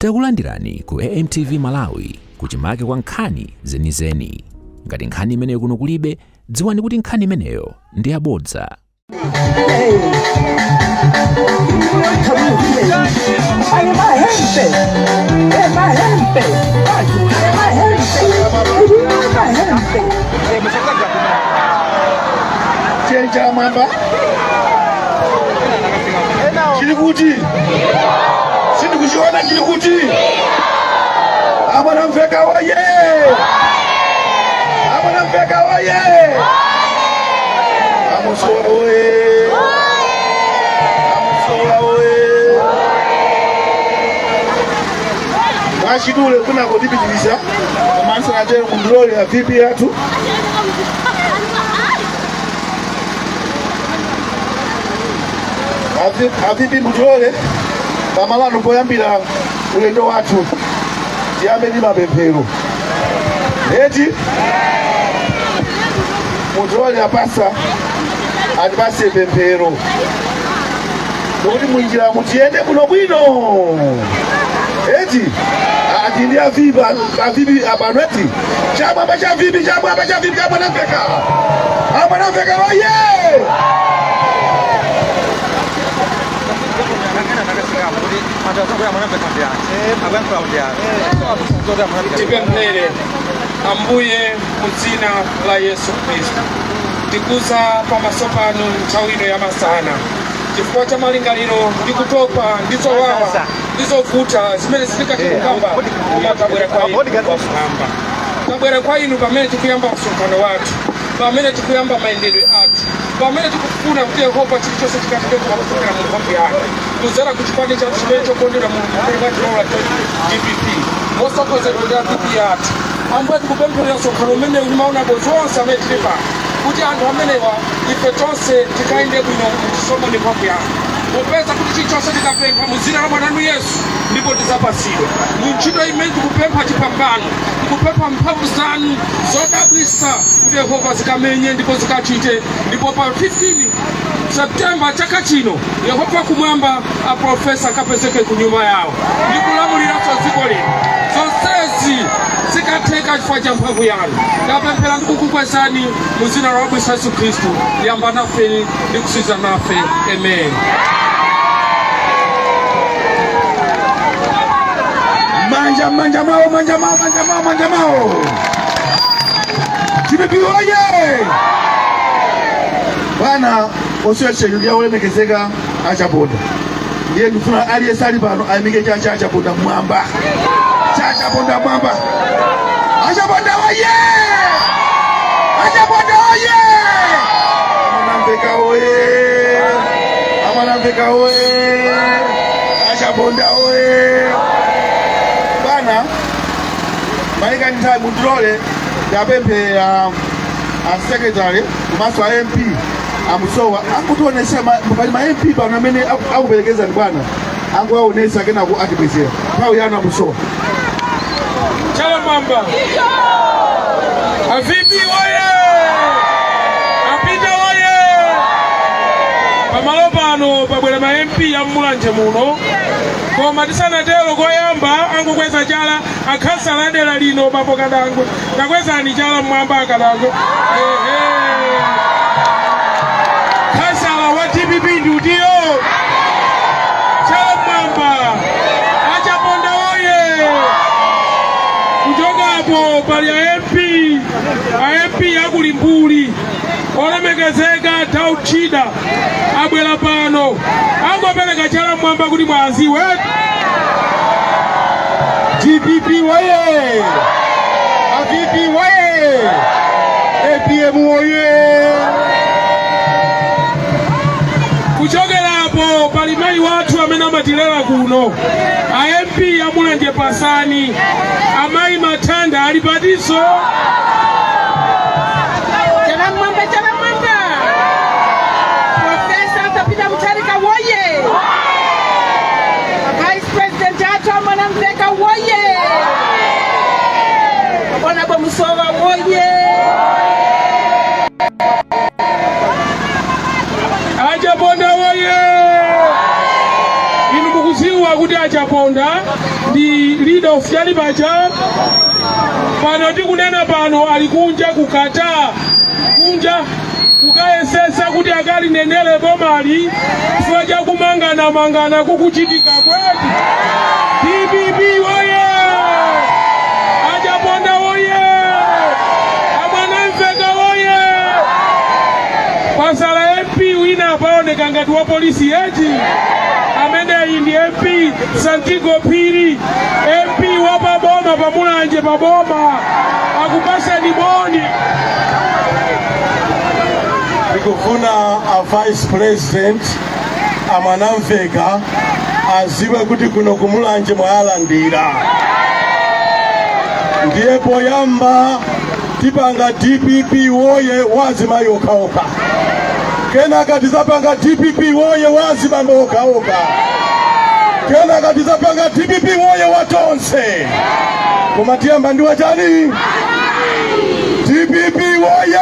Takulandirani ku AMTV Malawi kuchimake kwa nkhani zenizeni. Ngati nkhani imeneyo kuno kulibe, dziwani kuti nkhani imeneyo ndi yabodza. Chenja mamba chilikuti sindikuchiona chilikuti abana mveka waye amusola oye mwachidule kuna kodipitilisa amansa natero kundulole ya vipi yatu avipi mutole pamalano poyambira ulendo watu tiyambe ndi mapemphero eti mutole apasa atipase pemphero nokuti mwinjira mutiyende kuno bwino eti ati ndi avipi apano eti chamwamba cha vipi kamwanamveka oye tipemphere Ambuye muzina la Yesu Kristo tikuza pamaso panu nthawi ino ya masana chifukwa cha malingaliro ndi kutopa ndizowawa ndizovuta zimene zilikachikukamba koma tabwera kwa inu wakuhamba tabwera kwa inu pamene tikuyamba msonkhano wathu pamene tikuyamba mayendedwe athu pamene tikufuna kuti Yehova chilichonse chikatike kuchokera mu mphamvu yake kuzera ku chipande chathu chimene chokondera mulungu ngatilola DPP mosokozedwa ndi avipi athu Ambuye tikupempherera msonkhano umene umaonako zonse amene tili pano kuti anthu amenewa ife tonse tikayende bwino mchisomo ndi mphamvu yake popeza kuti chilichonse tikapempha mu dzina la Mwana Yesu ndipo tidzapasidwa mu ntchito imene tikupempha chipambano tikupempha mphamvu zanu zodabwitsa kuti Yehova zikamenye ndipo zikachite ndipo pa 15 Septemba chaka chino Yehova kumwamba aprofesa akapezeke ku nyumba yawo ndi kulamuliranso dziko lino zonsezi zikatheka chifukwa cha mphamvu yanu tapemphera ndi kukukwezani mu dzina la Yesu Khristu yamba nafe ndi kusiza nafe amen. manja mao DPP oye bwana osweshe ya olemekezeka achaponda ndiye ndifuna aliyese ali pano ayimike cha achaponda mwamba achaponda oye amanamveka oye achaponda oye bana maika nthawi mutulole yapemphe secretary kumaso a MP amusowa akutionesha pali ma MP pano amene akuperekezani bwana angowaonesa kenako atibwezera nthawi yanu amusowa chala mamba avipi oye apita oye pamalo pano pabwera ma MP ya mmulanje muno koma tisanatero koyamba angokweza chala akhansala adera lino bambo Kadango takwezani chala mmwamba akadango khansala wa DPP ndiutiyo chala mmwamba achaponda oye kuchokapo pali MP yakulimbuli olemekezeka Tauchida abwera pano angopereka chala mmwamba kuti mwaziwe DPP waye avipi waye APM waye kuchokerapo pali mayi wathu amene amatilera kuno MP yamulanje pasani amayi Mathanda ali patiso Musowa woye achaponda woye inu mukuziwa kuti Chaponda ndi leader of Chalipacha. Pano tikunena pano alikunja kukataa kunja kukayesesa kuti akali nenele bomali chifukwa chakumangana kukuchitika kweti. DPP woye! Achaponda woye! Amwanamveka woye! Pasala MP wina apaoneka ngati wa polisi eti. Amene ndi MP Santiago Phiri, MP wa paboma pamulanje paboma akupasa ni boni. Nikufuna a vice president Amwanamveka aziwe kuti kuno kumulanje mwalandira. Ndiye poyamba tipanga DPP woye wazima yokaoka. Kena katizapanga DPP woye wazima mokaoka. Kena katizapanga DPP woye watonse. Kumatiamba ndiwa chani? DPP woye!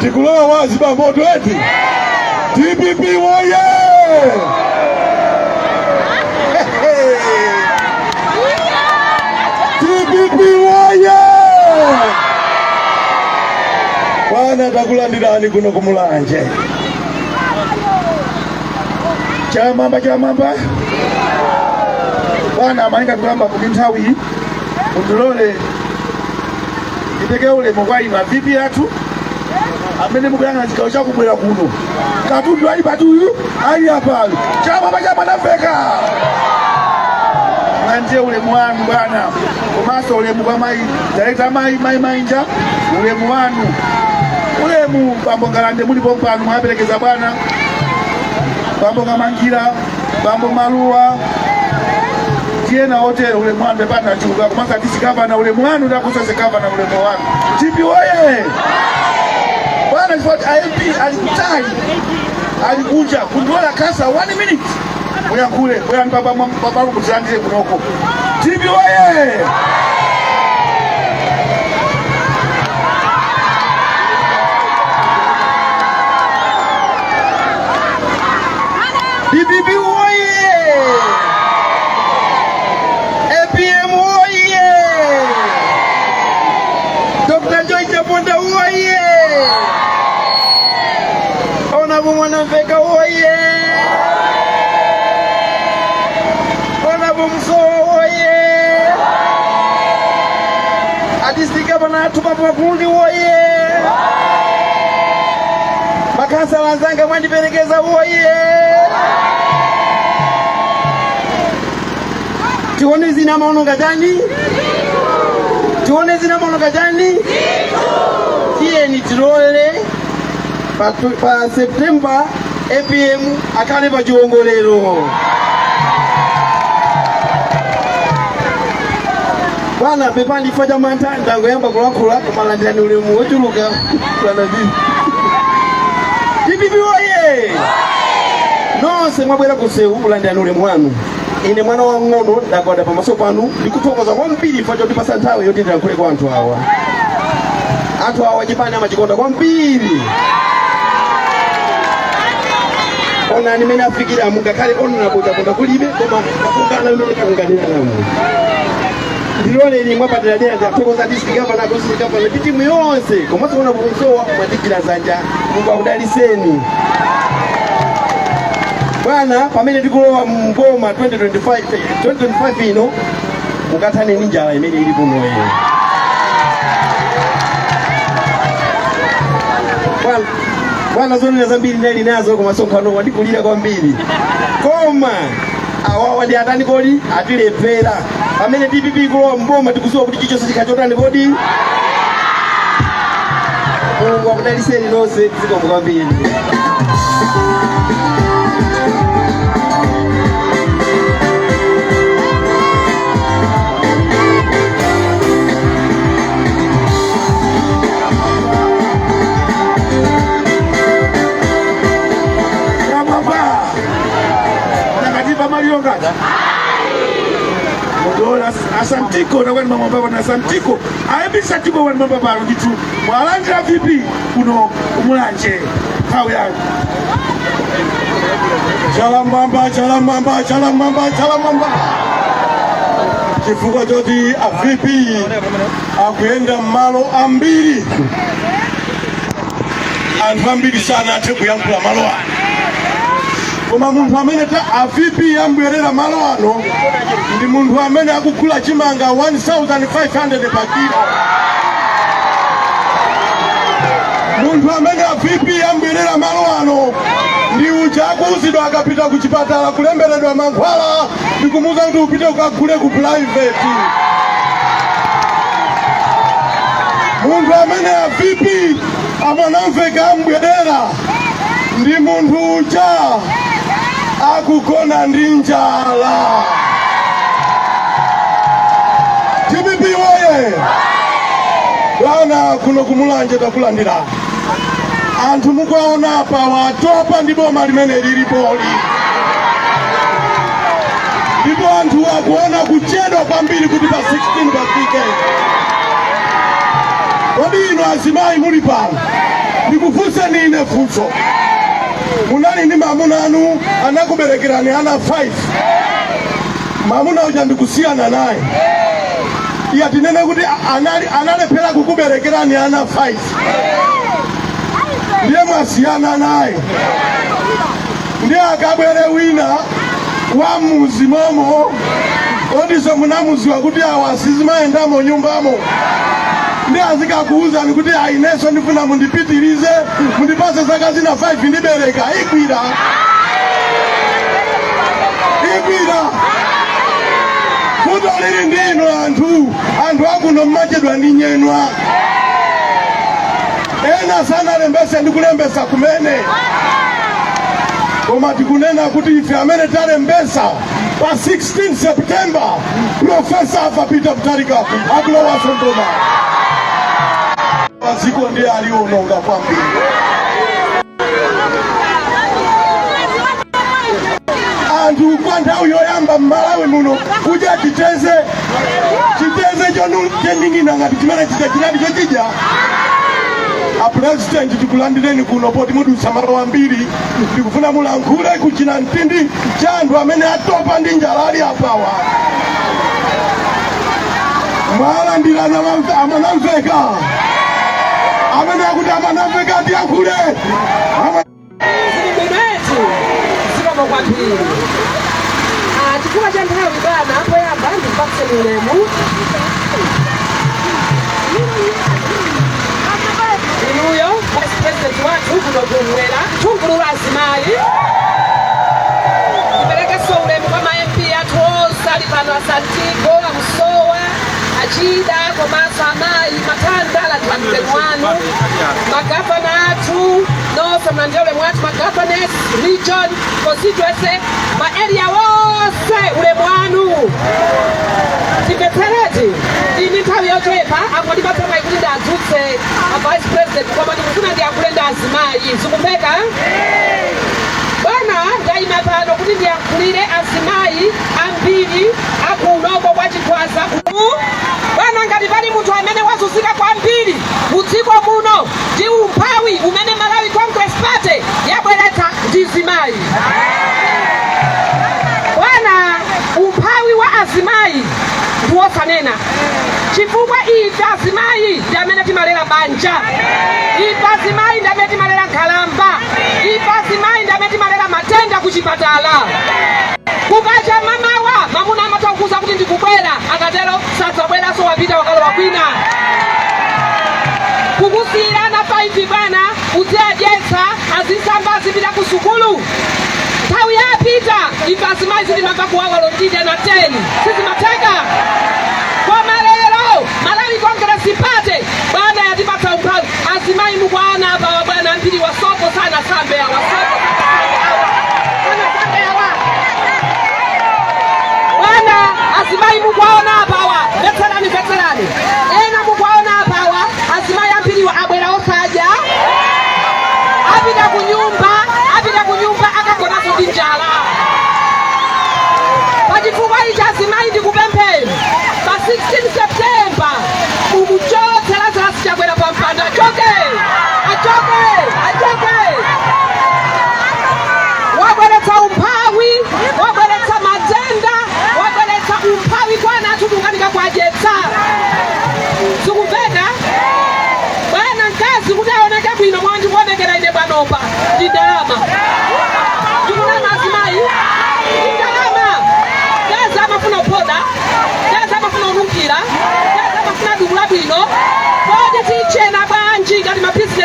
Tikulowa wazima moto eti. DPP woye! DPP woye! Bwana takulandirani kuno kumulanje. Chamamba bwana amanika kulamba kuti nthawi undilole nditeke ulemu kwa inu avipi athu amene mukuyang'ana chigawo chakubwera kuno. Katundu ali patuyu ali apalo. Chamamba Amwanamveka mwanje ulemu wanu bwana, komanso ulemu kwa mayi director mayi Mainja, ulemu wanu ulemu Bambo Ngalande mulipo mpano mwaperekeza bwana, Bambo Kamangira, Bambo Maluwa tiena hotel ulemu wanu bwana chuka kumaka disikava na ulemu wanu ndakusasekava na ulemu wanu. Tipi woye bwana chifukwa IMP alikutai alikuja kundola kasa 1 minute uyakule uya baba mukuzandire kunoko. Tipi woye DPP woye! APM woye! Dr. Joy Chaponda woye! Honorable Amwanamveka woye! Honorable Msowo woye! District Governor Tupapa Kundi woye! Makasa wanzanga mwandiperekeza woye! Tuone zina maono gani? Tuone zina maono gani? Tie ni tirole pa September APM akale pa chiongolero. Bwana pepani faja manta ndango yamba kulakula kumalandira ulemu wochuluka bwana bibi. DPP woye! Nonse mwabwera kusewu kulandira ulemu wanu. Ine mwana wa ngono ndakwada pamaso panu ndikutongoza kwambiri facho tipasa nthawi yoti ndiyankhule kwa anthu awa. Anthu awa chipani amachikonda kwambiri. Ona nimene afikira mungakhale honorable Chaponda kulibe koma akungana imene kakunganira namu. Ndilole ni mwapatira dera ndatokoza district governor district governor timu yonse komanso ona Msowo mwadikira zanja Mungu akudaliseni. Bwana pamene tikulowa mboma 2025 ino mukathane ni njala imene ili kuno yeye. Bwana zonena zambiri ndali nazo koma sonkhano wandikulira kwambiri. Koma awawa ndi atani kodi atilepera. Pamene DPP kulowa mboma tikuziwa kuti chichonse chikachotani kodi. Mungu akudaliseni nonse zikomo kwambiri. Dola asantiko na wani mama baba na asantiko aibi satiko wani mama baba nditu mwalandira vipi kuno umulanje kawe yangu Chalamamba, chalamamba, chalamamba, chalamamba. Chifukwa choti avipi akuyenda malo ambiri. Anthu ambiri sana athe kuyankhula malo ano. Koma munthu amene avipi yambwerera malo ano ndi munthu amene akugula chimanga 1,500 pa kilo. Munthu amene avipi yambwerera malo ano ndi uja akuuzidwa akapita ku chipatala kulemberedwa mankhwala ndi kumuwuza kuti upite ukagule ku private. Munthu amene avipi amanamveka ambwerera ndi munthu uja akugona ndi njala. TPP woye! Bwana kuno kumulanje takulandira. Anthu mukuwaona apa watopa ndi boma limene lilipoli. Ndipo anthu akuona kuchedwa kwambiri kuti pa 16 pafike. Kodi ino azimayi muli pano? Ndikufunseni ine funso. Munali ndi mamuna anu anakuberekerani ana 5. Mamuna uja ndikusiyana naye. Iya tinene kuti analephera kukuberekerani ana 5. Ndiye mwasiyana naye. Ndiye akabwere wina wa muzi momo. Odiso munamuziwa kuti awa asizimayendamo nyumbamo. Ndiye azikakuuzani kuti aineso ndifuna mundipitirize mundipase zaka zina 5 ndibereka. Igwira. Futo lili ndino anthu akuno mmachedwa ndi nyenwa. Ena sana lembese ndikulembesa kumene. Koma tikunena kuti ife amene talembesa pa 16 September Profesa Peter Mutharika akulowa Sondoma. Maziko ndiye aliononga kwambiri. Anthu kwa nthawi yoyamba m'Malawi muno kuja chiteze chonu chendingina ngati chimene chitachitadi chochija. A president tikulandireni kuno poti mudusa malo ambiri ndikufuna mulankhule kuchina ntindi cha anthu amene atopa ndi njala ali apawa. Mwalandirana amanamveka. Amene akuti amanamveka tiyankhule. Chifukwa cha nthawi bwana apoyamba ndipatse ulemu. Inuyo Vice President wathu kuno kumwera Thunkulu lwa azimayi. Ndiperekenso ulemu kwa ma-MP athu onse ali pano Asantiko, Msowa, Achida, komanso amayi Matanda alandilandire mwanu. Magavana athu nonse mlandire ulemu wathu, magavanesi, region, constituency, ma-area wonse ulemu wanu. Timvetsereti ini nthawi yochepa apo ndipatsa kuti ndadzutse a Vice President koma ndikufuna ndiyankhule ndi azimayi. Zikumveka? Bwana ndayima pano kuti ndiyankhulire azimayi ambiri akunoko kwa Chikhwaza. Bwana ngati pali munthu amene wazunzika kwambiri mu dziko muno ndi umphawi umene Malawi Congress Party yabweretsa ndi azimayi. Bwana umphawi wa azimayi ndiwosanena. Chifukwa ife azimayi ndi amene timalera banja. Ife azimayi ndi amene timalera nkhalamba. Ife azimayi ndi amene timalera matenda ku chipatala. Kukacha mamawa mamuna amatanguza kuti ndikubwera akatero sadzabweranso wapita wakalowa kwina. Kukusiyirana 5 bwana udziadyetsa azisamba azipita ku sukulu. Nthawi yapita ife azimayi zilimamba kuwawa londidya na 10 sizimateka. Koma lero Malawi Congress Party bwana yatipatsa umphawi. Azimayi mukwana apa bwana ambiri wasoko sana sambe ya wasoko. Bwana azimayi mukwaona apawa vetserani. Ena mukwaona apawa azimayi ambiri abwera osadya. Apita kunyumba akagonaso ndi njala. Pachifukwa ichi azimayi ndikupempheni pa 16 September mumuchotsera zasi chabwera pa mpanda. Achoke.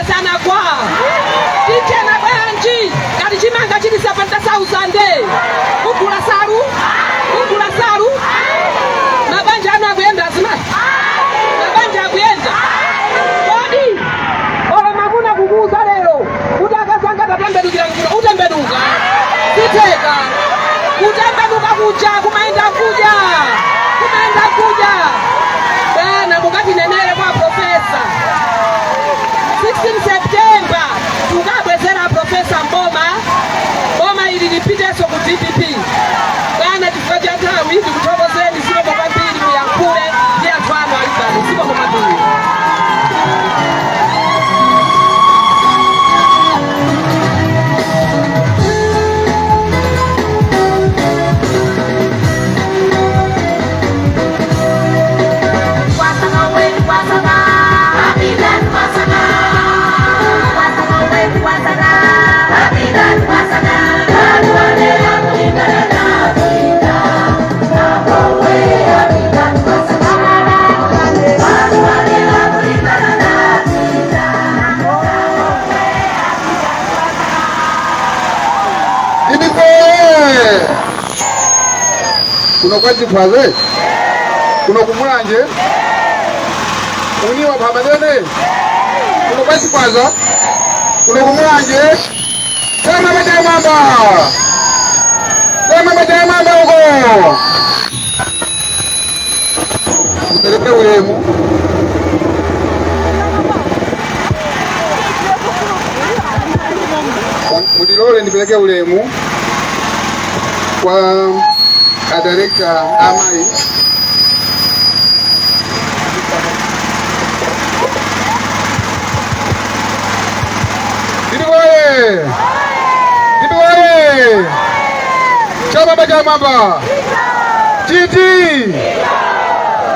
sana kwa tichena bwanji kati chimanga chili 70,000 kugula salu mabanja ano akuyenda azimayi mabanja akuyenda kodi ola mamuna kukuza lero kuti akazanga tatembenukira mkuno utembenuka siteka kutembenuka kuja kumaenda kuja bana mukatinenere kwa profesa 16 September tukabwezera profesa mboma ili lipiteso ku DPP bana chifukwa cha nthawi tikuthokozeni siko kwambiri muyankhule ndi anthu anu alibani siko kwambiri. Kuno kwa chiphaze kuno kumulanje uniwa phamadene kuno kwa chiphaza kuno kumulanje kama majamamba huko mtereke ulemu mudilole nipeleke ulemu kwa Director Amai Didoye Chama majamamba Chiti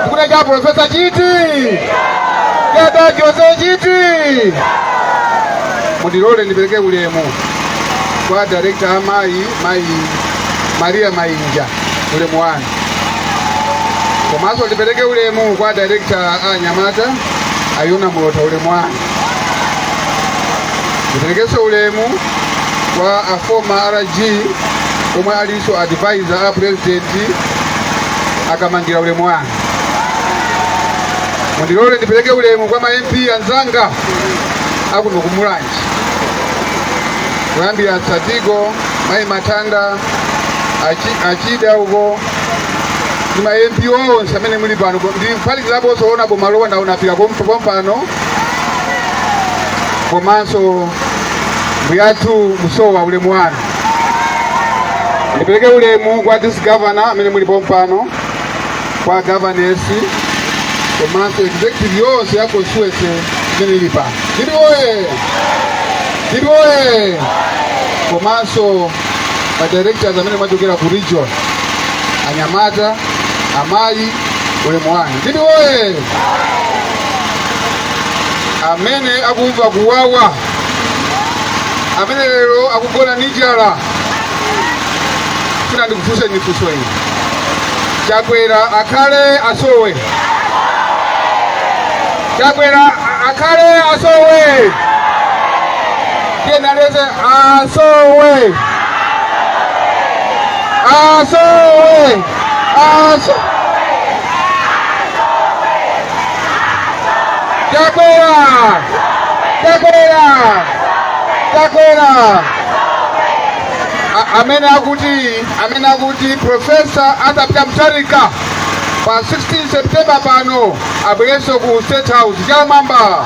kuna ja Professor Chiti Gada Jose Chiti mudilole nipeleke ulemu kwa Director Amai Maria Mainja ulemu wanu komanso ndipeleke ulemu kwa Director Nyamata Ayuna Mulota ulemu wanu ndipelekeso ulemu kwa former RG omwe aliso advisor a president akamangira ulemu wanu mundilole ndipeleke ulemu kwa MP anzanga akuno kumulanje kuyambira Satigo Mai Matanda achida uko ni MP onse amene muli pano ndi mphalikira bonso ona bomalowa na unapira kompano komanso mbuyathu musowa ulemu wanu ndipeleke ulemu kwa this governor amene muli pompano kwa governors komanso executive yonse ya constituency imene ili pano ndiri oye komanso directors amene mwachokera ku region Anyamata Amai ulemu wanu ndiri oye amene akumva kuwawa amene lero akugona njala funa ndikufunse nifunso iyi Chakwera akhale asowe Chakwera akhale asowe kenaleze asowe Chakwera amene akuti profesa atapita mtarika pa 16 September pano abwereso ku State House chamamba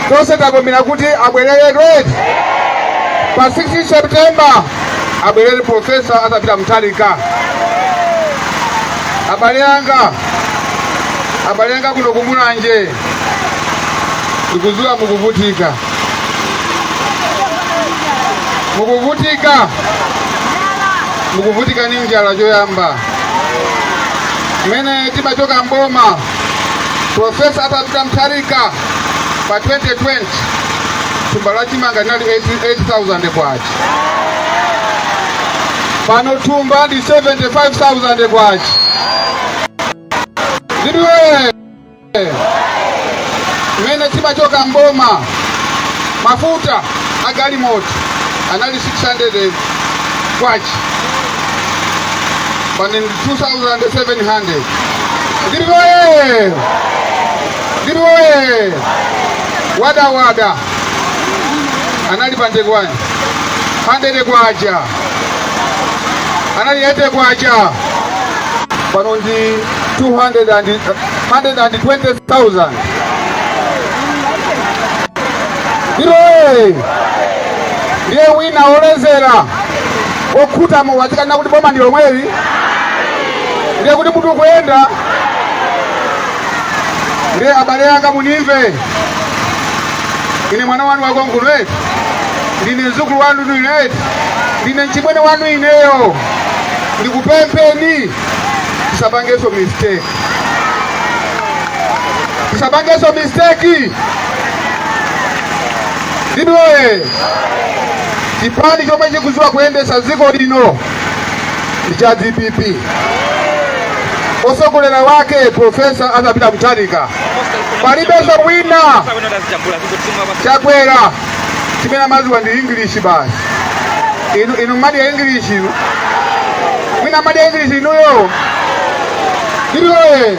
tonse tagomera kuti abwereredwe pa 16 September abwerere profesa atapita mtarika abale anga kuno kumulanje ndikuzuwa mukuvutika ni njala joyamba mene timachoka mboma profesa atapita mtarika pa 2020 tumbala chimanga nali 80,000 kwachi pano tumba di 75,000 kwachi ndiwe simachoka mboma. Mafuta agali moto anali 600 kwachi pani 2700. Ndiboye wada anali pande kwani 100 kwacha anali ete kwacha pano ndi 120,000. Ndiye wina olezera okuta mu watikana kuti boma ndilo mweli. Ndiye kuti mutu kuyenda. Ndiye abale yanga munimve. Ine mwana wanu wakonkuno eti. Ndine mzukulu wanu inu eti. Ndine mchimwene wanu ineyo. Ndikupempeni. Tisapangeso mistake. Tisapangeso mistake. Ndiboye chipani chomwe chikuziwa kuyendesa dziko lino ndi cha DPP. Osogolera wake Profesa Azapita Mutharika. Palibenso wina chakwera chimene amaziwa ndi English basi. Inu madi ya English inu. Mwina madi ya English inuyo. Ndiboye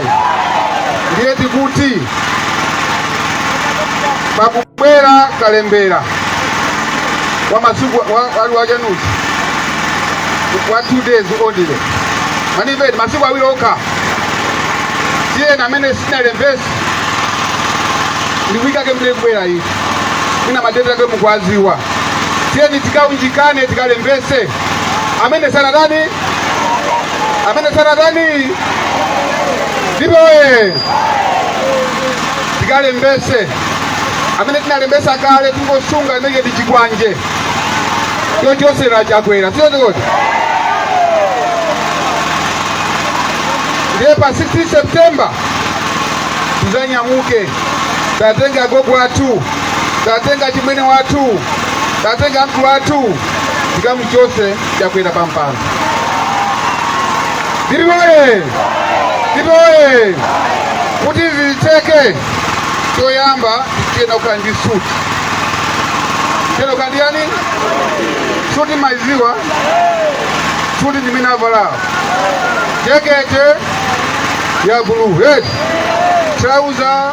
ndiye tikuti pakubwera kalembera wa masuku wa January wa 2 days only. Manivedi masuku awiri okha. Tiye na mene sinalembesi ndiwikake mle kubwera iyi. Ina madeta ke mukwaziwa. Tiye ni tikaunjikane tikalembese. Amene sana dani? Amene sana dani? Ndiboye tikalembese. Amene tinalembesa kale tungosunga nenge ndichikwanje. Yo chose la chakwera. Sio ndikoti. Ndiye pa 6 September tuzanyamuke. Tatenga gogo watu. Tatenga chimwene watu. Tatenga mtu watu. Tikamu chose chakwera pampano. Ndiboye. Kuti ziteke. Choyamba tienda ukandi suti. Tienda ukandi yani? Suti maiziwa. Suti jimina vala. Jekete ya blue red. Trouser.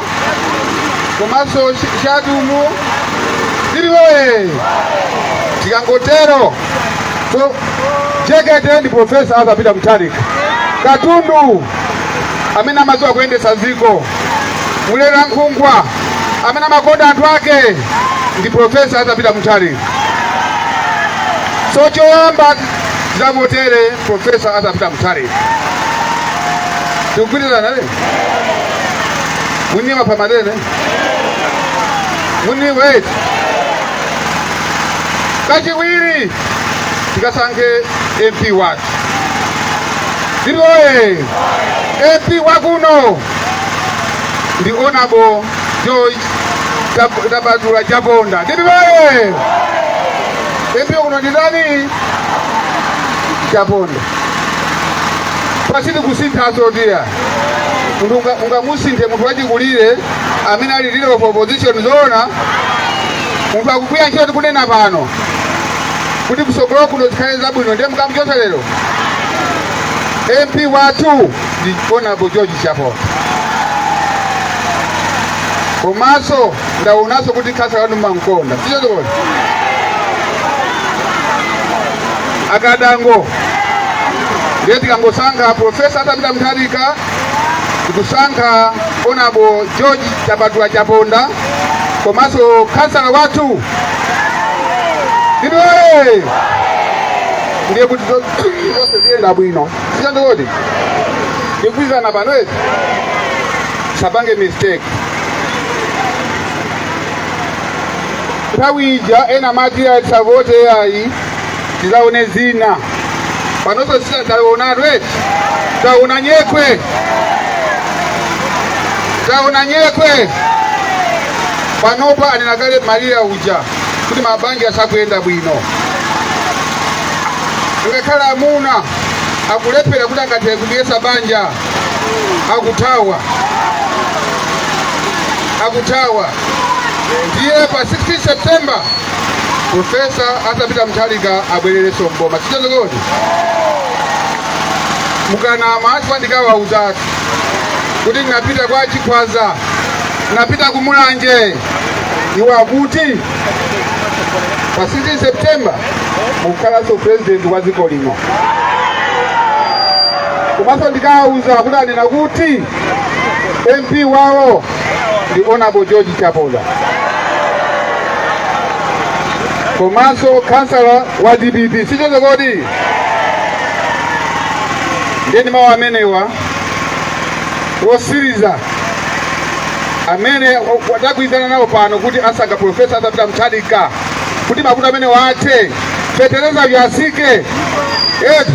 Komaso shadumu. Ndiboye. Tikangotero. So jekete ndi Profesa Azapita Mutharika. Katundu amena maziwa kuendesa ziko. Mulera Nkungwa amena makonda anthu ake ndi Profesa Azapita Mutharika. So choyamba zavotere Profesa Azapita Mutharika. Tikugwirizana ne? Muni mapamadene? Muni wait. Kachiwiri tikasankhe MP watu. Ndiboye MP wakuno ndi Honorable George Tabadula Jabonda. Ndiboye MP kuno ndi nani? Jabonda. Pasiti kusintha azodia. Unga musinthe munthu wachikulire amene ali leader of opposition zona. Munthu akukwiya ntchito tikunena pano. Kuti kusogolo kuno zikhale zabwino ndiye mukamchotsa lero. MP watu ndi Honorable George Jabonda. Komaso ndaunaso kuti khasa kanu mankonda. Tiyo ndikoni. Akadango. Ndiye tikangosankha Profesa Azapita Mutharika, tikusankha Honorable George Tabadula Jabonda, komaso kansala watu. Ndiboye. Ndiye kuti zose ziyenda bwino. Tiyo ndikoni. Ndikugwirizana pano eti. Sapange mistake. Tawija ena mati ya savote yayi tizaone zina panoso sisa taona rweti taona nyekwe panopa anenakale Maria uja kuti mabangi asakuyenda bwino ngakhala amuna akulephera kuti angathe kuyesa banja akuthawa akutawa. Ndiye pa 16 September Profesa Arthur Mutharika abwerereso mboma. Sichozogodi mukana maachipandika wauzati kuti napita kwa Chikwaza, napita kumulanje, iwe akuti pa 16 September mukalaso president wa dziko lino. Komanso ndikauza kuti anena kuti MP wawo ndi Honorable George Chapola. Komanso kansala wa DPP. Sichozogodi ndeni mawu amenewa wosiriza amene wadakwizana nawo pano kuti asaga Profesa Arthur Mutharika kuti makutu amene wate fetereza vyasike eti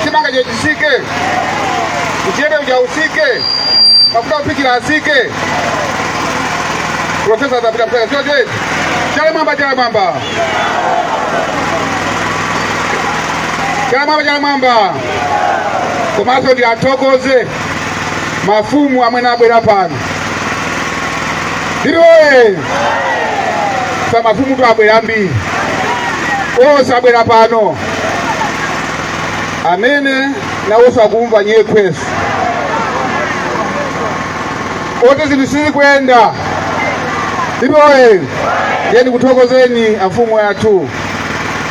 chimanga chechisike uchiyende ujausike makuta upikira asike Profesa Arthur Mutharika. Sio je chale mwamba komanso ndi atokoze mafumu amene abwera pano. Ndirowe sa mafumu tu abwera ambiri onse abwera pano amene nawonso akumva nyekweso oti zinthu sizili kuyenda. Ndirowe ndiye ndikuthokozeni afumu athu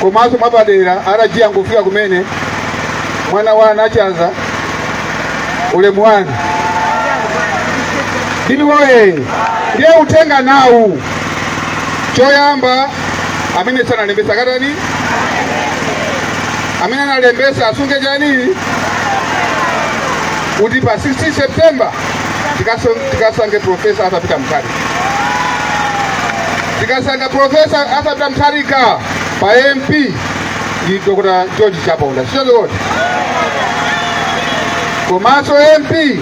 komanso mwapadera arajiya ngofika kumene mwana wa anachaza ulemu wanu. Ndirowe ndiye utenga nawu choyamba amene sanalembesa katani amene analembesa asunge chani kuti pa 16 September tikasange Profesa Arthur Mutharika. Tikasanga Profesa Arthur Mutharika pa MP ndi Dr. George Chapola. Sichozogodi komanso MP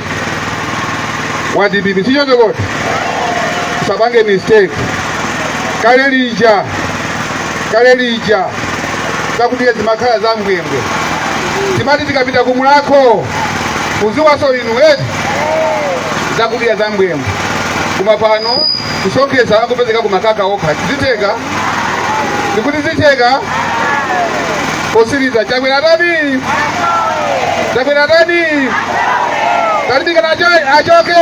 wa DPP. Sichozogodi usapange mistake. Kale lija zakutiye zimakhala za mbwembwe timati tikapita kumulako kuziwaso inu eti zakutiya za mbwembwe kuma pano kusokeza akupezeka kumakaka okha ziteka ndikuti ziteka posiriza chakwera tani talipika na achoke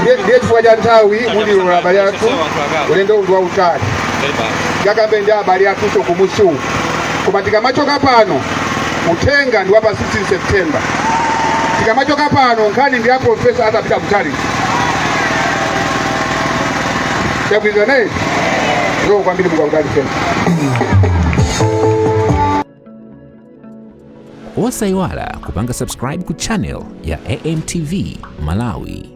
ndiye chifukwa cha nthawi muliro abale athu ulendo undi wautali ngakambe ndi abale athu kumusu koma tikamachoka pano uthenga ndi wa pa 16 September. Tikamachoka pano nkhani ndi ya Profesa Arthur Mutharika. Chakwizane ndio kwambiri mukakudali tena. Osaiwala kupanga subscribe ku channel ya AMTV Malawi.